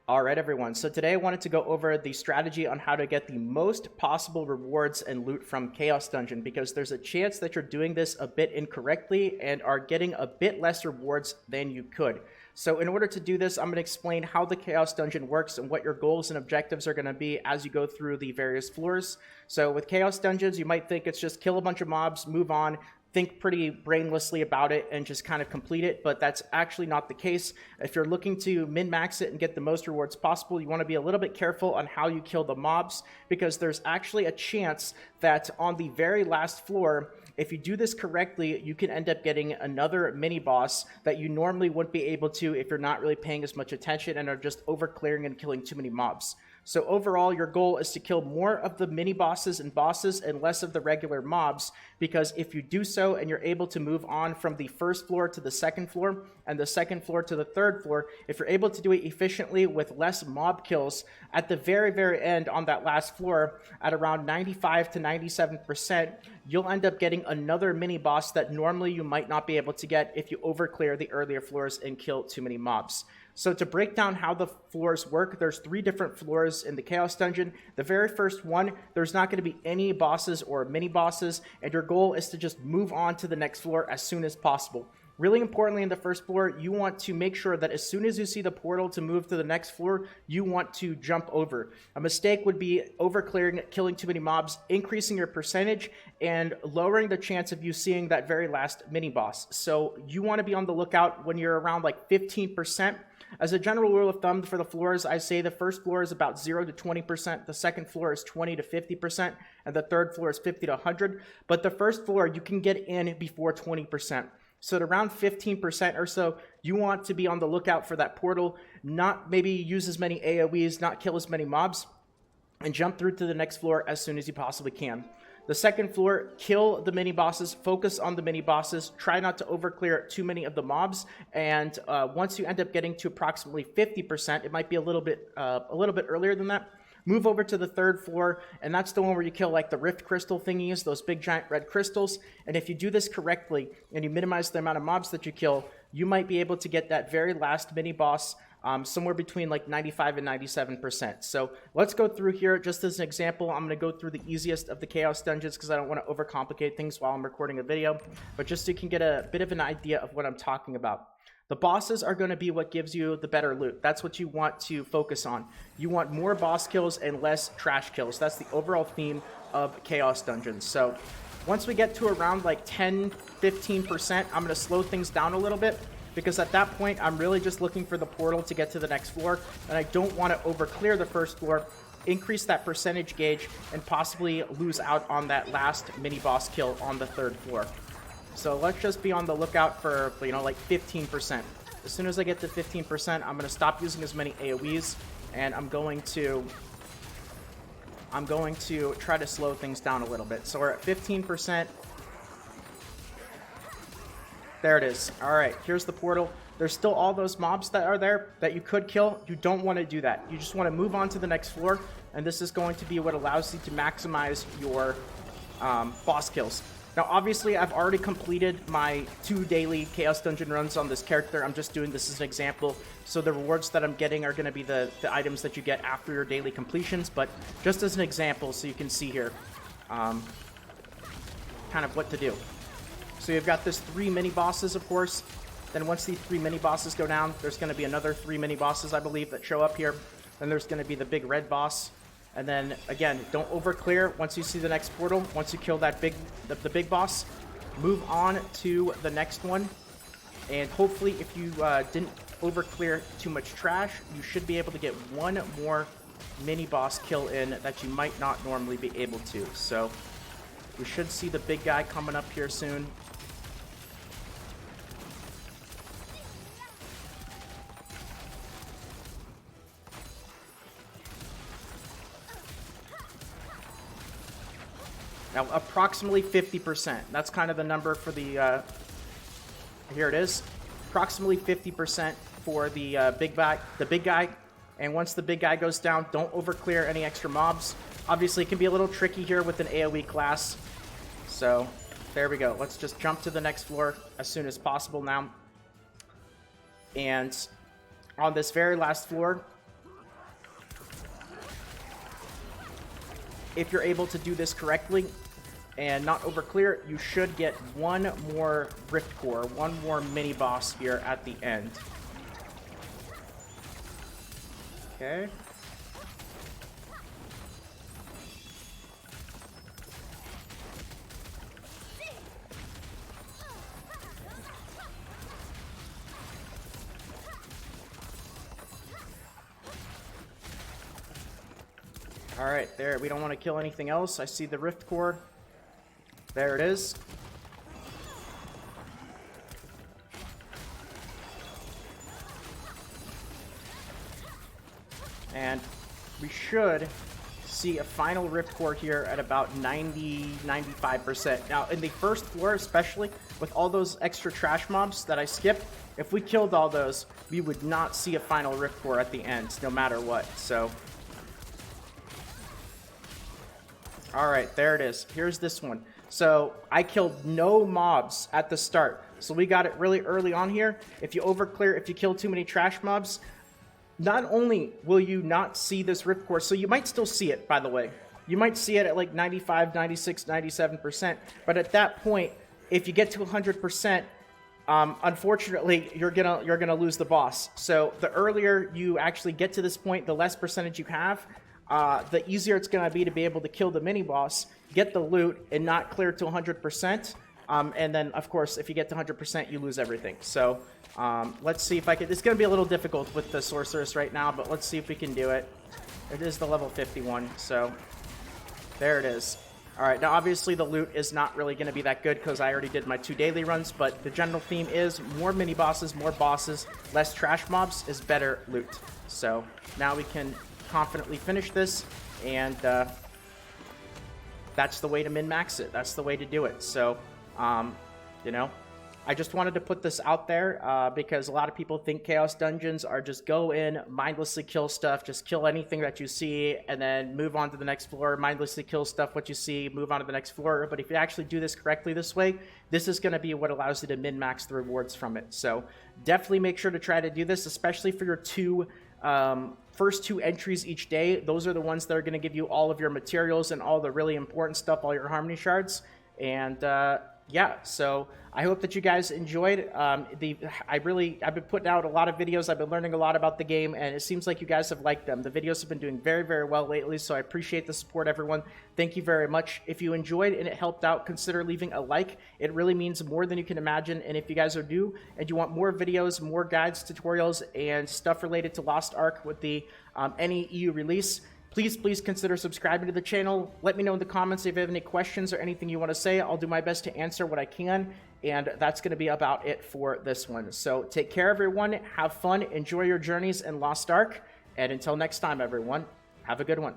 Alright everyone, so today I wanted to go over the strategy on how to get the most possible rewards and loot from Chaos Dungeon, because there's a chance that you're doing this a bit incorrectly and are getting a bit less rewards than you could. So in order to do this, I'm going to explain how the Chaos Dungeon works and what your goals and objectives are going to be as you go through the various floors. So with Chaos Dungeons, you might think it's just kill a bunch of mobs, move on, think pretty brainlessly about it and just kind of complete it, but that's actually not the case. If you're looking to min-max it and get the most rewards possible, you want to be a little bit careful on how you kill the mobs, because there's actually a chance that on the very last floor, if you do this correctly, you can end up getting another mini-boss that you normally wouldn't be able to if you're not really paying as much attention and are just over-clearing and killing too many mobs. So overall, your goal is to kill more of the mini-bosses and bosses and less of the regular mobs, because if you do so and you're able to move on from the first floor to the second floor and the second floor to the third floor, if you're able to do it efficiently with less mob kills, at the very, very end on that last floor, at around 95 to 97%, you'll end up getting another mini-boss that normally you might not be able to get if you over-clear the earlier floors and kill too many mobs. So to break down how the floors work, there's 3 different floors in the Chaos Dungeon. The very first one, there's not going to be any bosses or mini-bosses, and your goal is to just move on to the next floor as soon as possible. Really importantly, in the first floor, you want to make sure that as soon as you see the portal to move to the next floor, you want to jump over. A mistake would be over-clearing, killing too many mobs, increasing your percentage, and lowering the chance of you seeing that very last mini-boss. So you want to be on the lookout when you're around like 15%. As a general rule of thumb for the floors, I say the first floor is about 0 to 20%, the second floor is 20 to 50%, and the third floor is 50 to 100. But the first floor, you can get in before 20%. So at around 15% or so, you want to be on the lookout for that portal, not maybe use as many AoEs, not kill as many mobs, and jump through to the next floor as soon as you possibly can. The second floor, kill the mini-bosses, focus on the mini-bosses, try not to overclear too many of the mobs, and once you end up getting to approximately 50%, it might be a little bit earlier than that, move over to the third floor, and that's the one where you kill like the Rift Crystal thingies, those big giant red crystals, and if you do this correctly, and you minimize the amount of mobs that you kill, you might be able to get that very last mini-boss somewhere between like 95 and 97%. So let's go through here. Just as an example, I'm going to go through the easiest of the Chaos Dungeons because I don't want to overcomplicate things while I'm recording a video, but just so you can get a bit of an idea of what I'm talking about. The bosses are going to be what gives you the better loot. That's what you want to focus on. You want more boss kills and less trash kills. That's the overall theme of Chaos Dungeons. So once we get to around like 10, 15%, I'm going to slow things down a little bit, because at that point, I'm really just looking for the portal to get to the next floor, and I don't want to over-clear the first floor, increase that percentage gauge, and possibly lose out on that last mini-boss kill on the third floor. So let's just be on the lookout for, like 15%. As soon as I get to 15%, I'm going to stop using as many AoEs, and I'm going to try to slow things down a little bit. So we're at 15%. There it is. All right, here's the portal. There's still all those mobs that are there that you could kill. You don't want to do that. You just want to move on to the next floor, and this is going to be what allows you to maximize your boss kills. Now, obviously, I've already completed my 2 daily Chaos Dungeon runs on this character. I'm just doing this as an example. So the rewards that I'm getting are going to be the items that you get after your daily completions, but just as an example so you can see here kind of what to do. So you've got this 3 mini-bosses, of course. Then once these 3 mini-bosses go down, there's going to be another 3 mini-bosses, I believe, that show up here. Then there's going to be the big red boss. And then, again, don't over-clear once you see the next portal. Once you kill that the big boss, move on to the next one. And hopefully, if you didn't over-clear too much trash, you should be able to get one more mini-boss kill in that you might not normally be able to. So we should see the big guy coming up here soon. Now, approximately 50%. That's kind of the number for the, here it is. Approximately 50% for the big guy. And once the big guy goes down, don't overclear any extra mobs. Obviously, it can be a little tricky here with an AoE class. So, there we go. Let's just jump to the next floor as soon as possible now. And on this very last floor, if you're able to do this correctly and not overclear, you should get one more Rift Core, one more mini boss here at the end. Okay. All right, there. We don't want to kill anything else. I see the Rift Core. There it is. And we should see a final Rift Core here at about 90-95%. Now, in the first floor, especially, with all those extra trash mobs that I skipped, if we killed all those, we would not see a final Rift Core at the end, no matter what. So, all right, there it is. Here's this one. So I killed no mobs at the start. So we got it really early on here. If you overclear, if you kill too many trash mobs, not only will you not see this Rift Core, so you might still see it, by the way. You might see it at like 95, 96, 97%. But at that point, if you get to 100%, unfortunately, you're gonna lose the boss. So the earlier you actually get to this point, the less percentage you have, the easier it's going to be able to kill the mini-boss, get the loot, and not clear to 100%. And then, of course, if you get to 100%, you lose everything. So, let's see if I can... It's going to be a little difficult with the Sorceress right now, but let's see if we can do it. It is the level 51, so... There it is. Alright, now obviously the loot is not really going to be that good because I already did my 2 daily runs, but the general theme is more mini-bosses, more bosses, less trash mobs is better loot. So, now we can confidently finish this, and that's the way to min-max it. That's the way to do it. So, you know, I just wanted to put this out there because a lot of people think Chaos Dungeons are just go in, mindlessly kill stuff, just kill anything that you see, and then move on to the next floor, mindlessly kill stuff, what you see, move on to the next floor. But if you actually do this correctly this way, this is going to be what allows you to min-max the rewards from it. So definitely make sure to try to do this, especially for your first 2 entries each day. Those are the ones that are going to give you all of your materials and all the really important stuff, all your Harmony Shards. And yeah, so I hope that you guys enjoyed. I've been putting out a lot of videos. I've been learning a lot about the game, and it seems like you guys have liked them. The videos have been doing very, very well lately, so I appreciate the support, everyone. Thank you very much. If you enjoyed and it helped out, consider leaving a like. It really means more than you can imagine. And if you guys are new and you want more videos, more guides, tutorials, and stuff related to Lost Ark with the any EU release, please consider subscribing to the channel. Let me know in the comments if you have any questions or anything you want to say. I'll do my best to answer what I can, and that's going to be about it for this one. So take care, everyone. Have fun. Enjoy your journeys in Lost Ark, and until next time, everyone, have a good one.